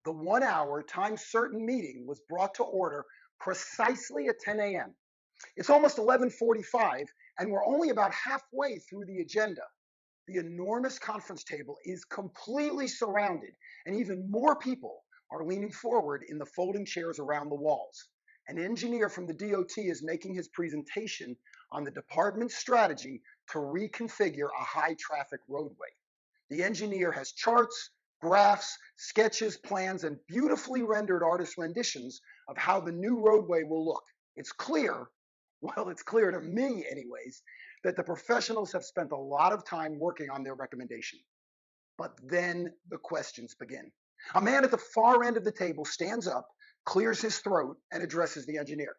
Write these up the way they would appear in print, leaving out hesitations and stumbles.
The 1 hour time certain meeting was brought to order precisely at 10 a.m. It's almost 11:45, and we're only about halfway through the agenda. The enormous conference table is completely surrounded, and even more people are leaning forward in the folding chairs around the walls. An engineer from the DOT is making his presentation on the department's strategy to reconfigure a high traffic roadway. The engineer has charts, graphs, sketches, plans, and beautifully rendered artist renditions of how the new roadway will look. It's clear, well, it's clear to me, anyways, that the professionals have spent a lot of time working on their recommendation. But then the questions begin. A man at the far end of the table stands up, clears his throat, and addresses the engineer.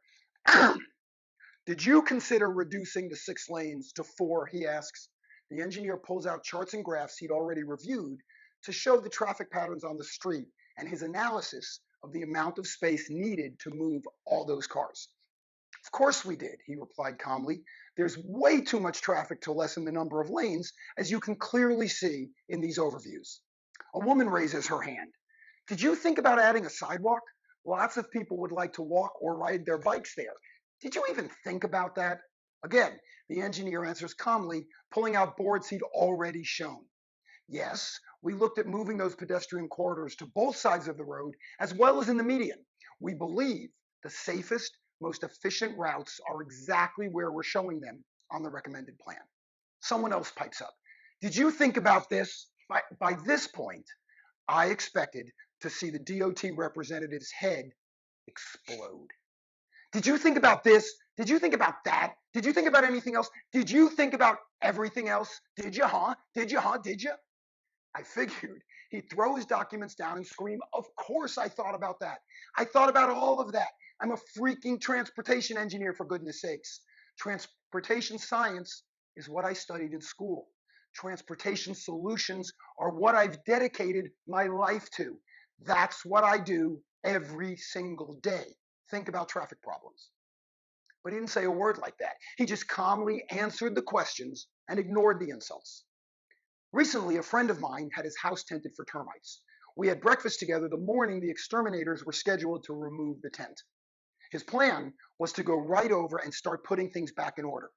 Did you consider reducing the 6 lanes to 4? He asks. The engineer pulls out charts and graphs he'd already reviewed to show the traffic patterns on the street and his analysis of the amount of space needed to move all those cars. Of course we did, he replied calmly. There's way too much traffic to lessen the number of lanes, as you can clearly see in these overviews. A woman raises her hand. Did you think about adding a sidewalk? Lots of people would like to walk or ride their bikes there. Did you even think about that? Again, the engineer answers calmly, pulling out boards he'd already shown. Yes, we looked at moving those pedestrian corridors to both sides of the road, as well as in the median. We believe the safest, most efficient routes are exactly where we're showing them on the recommended plan. Someone else pipes up. Did you think about this? By this point, I expected to see the DOT representative's head explode. Did you think about this? Did you think about that? Did you think about anything else? Did you think about everything else? Did you, huh? Did you, huh? Did you? I figured he'd throw his documents down and scream, Of course I thought about that. I thought about all of that. I'm a freaking transportation engineer, for goodness sakes. Transportation science is what I studied in school. Transportation solutions are what I've dedicated my life to. That's what I do every single day. Think about traffic problems. But he didn't say a word like that. He just calmly answered the questions and ignored the insults. Recently, a friend of mine had his house tented for termites. We had breakfast together the morning the exterminators were scheduled to remove the tent. His plan was to go right over and start putting things back in order.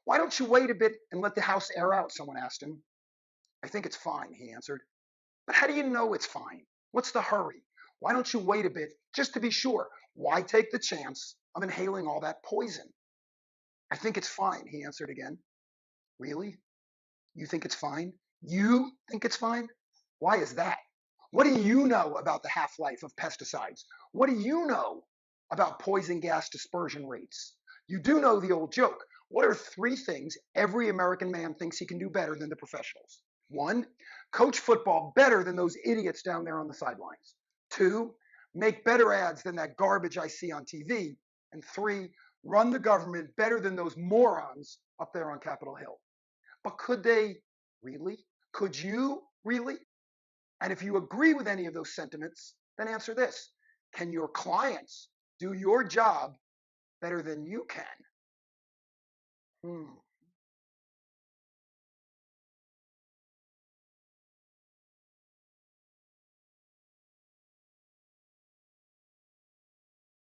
Why don't you wait a bit and let the house air out? Someone asked him. I think it's fine, he answered. But how do you know it's fine? What's the hurry? Why don't you wait a bit just to be sure? Why take the chance of inhaling all that poison? I think it's fine, he answered again. Really? You think it's fine? You think it's fine? Why is that? What do you know about the half-life of pesticides? What do you know about poison gas dispersion rates? You do know the old joke. What are 3 things every American man thinks he can do better than the professionals? 1, coach football better than those idiots down there on the sidelines. 2, make better ads than that garbage I see on TV. And 3, run the government better than those morons up there on Capitol Hill. But could they really? Could you really? And if you agree with any of those sentiments, then answer this. Can your clients do your job better than you can?